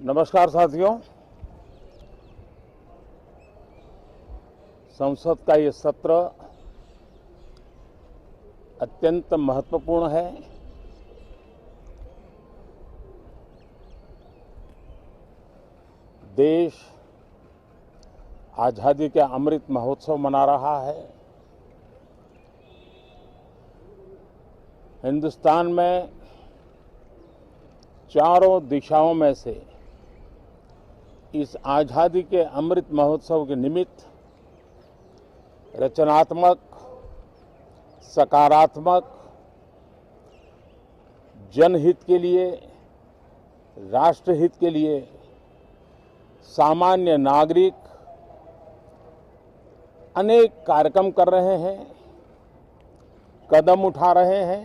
नमस्कार साथियों। संसद का ये सत्र अत्यंत महत्वपूर्ण है। देश आज़ादी के अमृत महोत्सव मना रहा है। हिंदुस्तान में चारों दिशाओं में से इस आज़ादी के अमृत महोत्सव के निमित्त रचनात्मक, सकारात्मक, जनहित के लिए, राष्ट्रहित के लिए सामान्य नागरिक अनेक कार्यक्रम कर रहे हैं, कदम उठा रहे हैं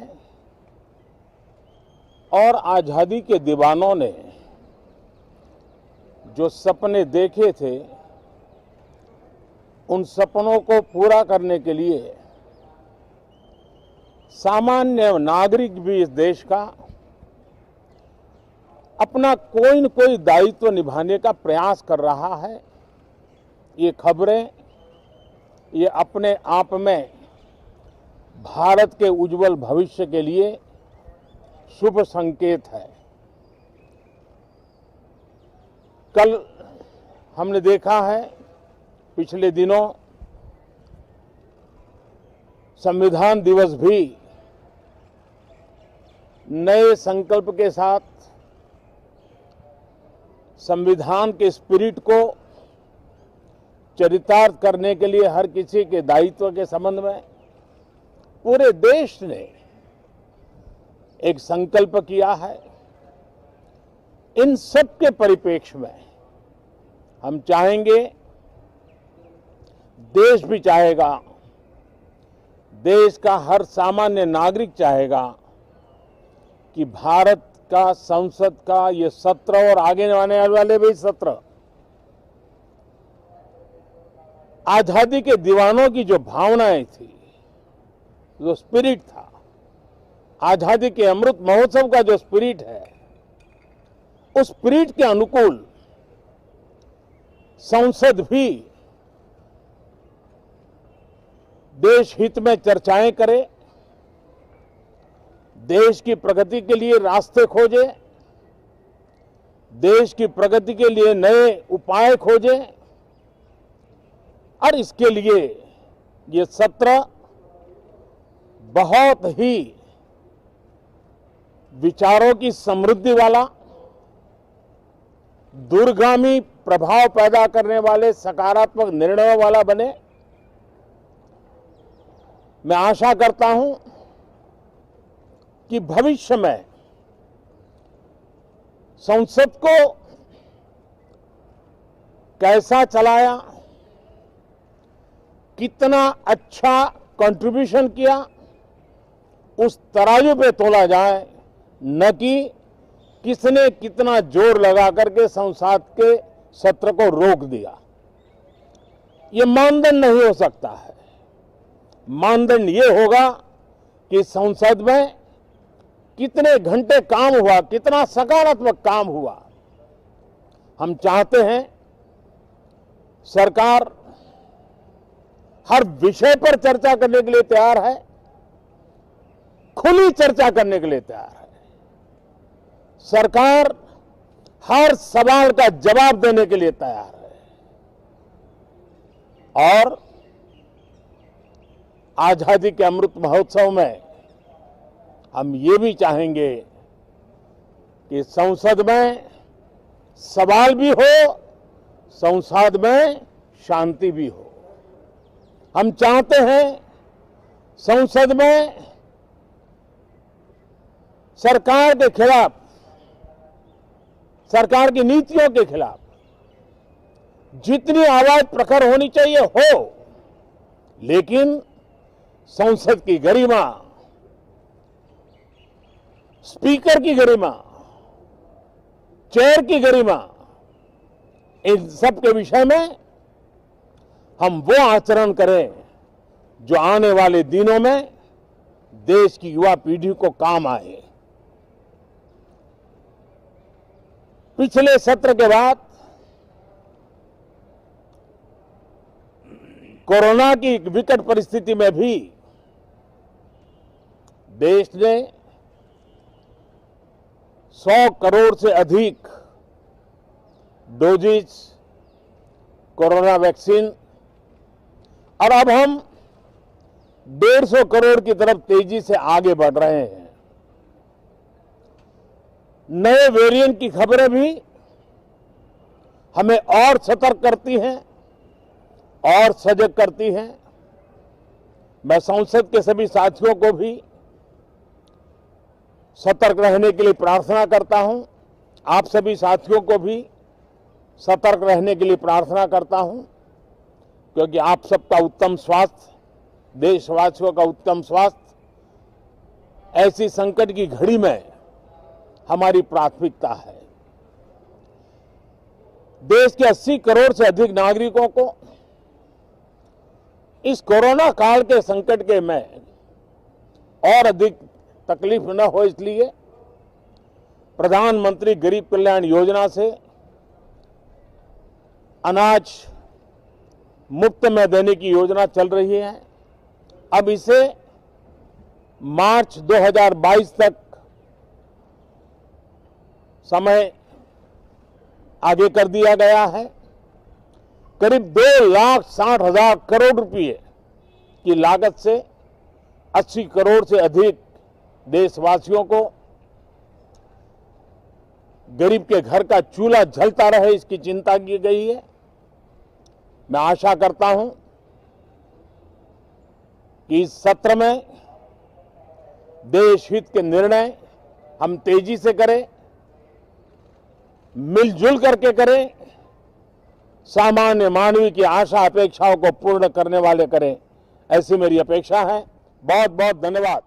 और आज़ादी के दीवानों ने जो सपने देखे थे उन सपनों को पूरा करने के लिए सामान्य नागरिक भी इस देश का अपना कोई न कोई दायित्व निभाने का प्रयास कर रहा है। ये खबरें ये अपने आप में भारत के उज्जवल भविष्य के लिए शुभ संकेत है। कल हमने देखा है, पिछले दिनों संविधान दिवस भी नए संकल्प के साथ संविधान के स्पिरिट को चरितार्थ करने के लिए हर किसी के दायित्व के संबंध में पूरे देश ने एक संकल्प किया है। इन सब के परिप्रेक्ष्य में हम चाहेंगे, देश भी चाहेगा, देश का हर सामान्य नागरिक चाहेगा कि भारत का संसद का ये सत्र और आगे आने वाले भी सत्र आजादी के दीवानों की जो भावनाएं थी, जो स्पिरिट था, आजादी के अमृत महोत्सव का जो स्पिरिट है, उस स्पिरिट के अनुकूल संसद भी देश हित में चर्चाएं करे, देश की प्रगति के लिए रास्ते खोजे, देश की प्रगति के लिए नए उपाय खोजे और इसके लिए ये सत्र बहुत ही विचारों की समृद्धि वाला, दूरगामी प्रभाव पैदा करने वाले सकारात्मक निर्णयों वाला बने। मैं आशा करता हूं कि भविष्य में संसद को कैसा चलाया, कितना अच्छा कंट्रीब्यूशन किया, उस तराजू पे तोला जाए, न कि किसने कितना जोर लगा करके संसद के सत्र को रोक दिया। ये मानदंड नहीं हो सकता है। मानदंड ये होगा कि संसद में कितने घंटे काम हुआ, कितना सकारात्मक काम हुआ। हम चाहते हैं सरकार हर विषय पर चर्चा करने के लिए तैयार है, खुली चर्चा करने के लिए तैयार है। सरकार हर सवाल का जवाब देने के लिए तैयार है और आजादी के अमृत महोत्सव में हम ये भी चाहेंगे कि संसद में सवाल भी हो, संसद में शांति भी हो। हम चाहते हैं संसद में सरकार के खिलाफ, सरकार की नीतियों के खिलाफ जितनी आवाज प्रखर होनी चाहिए हो, लेकिन संसद की गरिमा, स्पीकर की गरिमा, चेयर की गरिमा, इन सब के विषय में हम वो आचरण करें जो आने वाले दिनों में देश की युवा पीढ़ी को काम आए। पिछले सत्र के बाद कोरोना की एक विकट परिस्थिति में भी देश ने 100 करोड़ से अधिक डोजेज कोरोना वैक्सीन और अब हम 150 करोड़ की तरफ तेजी से आगे बढ़ रहे हैं। नए वेरिएंट की खबरें भी हमें और सतर्क करती हैं और सजग करती हैं। मैं संसद के सभी साथियों को भी सतर्क रहने के लिए प्रार्थना करता हूं। आप सभी साथियों को भी सतर्क रहने के लिए प्रार्थना करता हूं, क्योंकि आप सबका उत्तम स्वास्थ्य, देशवासियों का उत्तम स्वास्थ्य ऐसी संकट की घड़ी में हमारी प्राथमिकता है। देश के 80 करोड़ से अधिक नागरिकों को इस कोरोना काल के संकट के में और अधिक तकलीफ न हो, इसलिए प्रधानमंत्री गरीब कल्याण योजना से अनाज मुफ्त में देने की योजना चल रही है। अब इसे मार्च 2022 तक समय आगे कर दिया गया है। करीब 2,60,000 करोड़ रुपए की लागत से 80 करोड़ से अधिक देशवासियों को गरीब के घर का चूल्हा जलता रहे, इसकी चिंता की गई है। मैं आशा करता हूं कि इस सत्र में देश हित के निर्णय हम तेजी से करें, मिलजुल करके करें, सामान्य मानवी की आशा अपेक्षाओं को पूर्ण करने वाले करें, ऐसी मेरी अपेक्षा है। बहुत बहुत धन्यवाद।